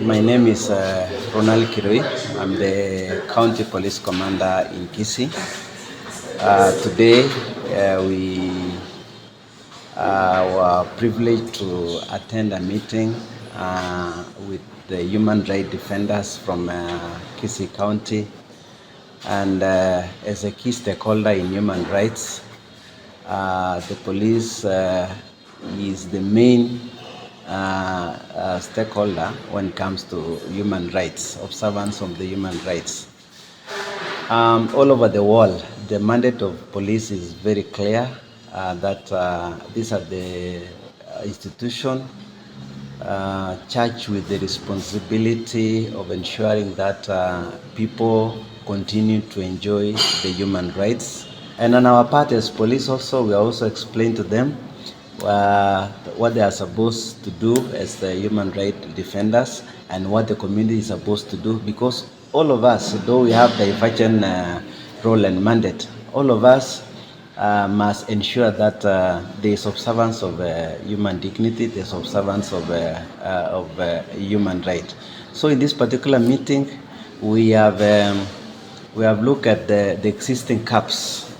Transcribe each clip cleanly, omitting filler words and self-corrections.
My name is Ronald Kirui. I'm the County Police Commander in Kisii. Today we were privileged to attend a meeting with the human rights defenders from Kisii County, and as a key stakeholder in human rights, the police is the main stakeholder when it comes to human rights, observance of the human rights. All over the world, the mandate of police is very clear that these are the institution charged with the responsibility of ensuring that people continue to enjoy the human rights. And on our part as police also, we also explain to them what they are supposed to do as the human rights defenders and what the community is supposed to do, because all of us, though we have divergent role and mandate, all of us must ensure that there is observance of human dignity, there is observance of human rights. So in this particular meeting, we have looked at the existing caps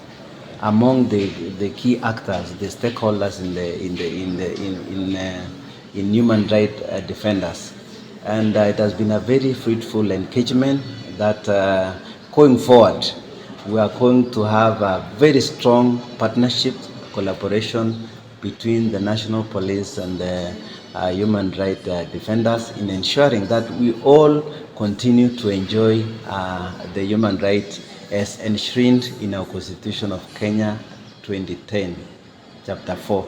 among the key actors, the stakeholders in human rights defenders, and it has been a very fruitful engagement that going forward we are going to have a very strong partnership, collaboration between the national police and the human rights defenders in ensuring that we all continue to enjoy the human rights as enshrined in our Constitution of Kenya 2010, Chapter 4.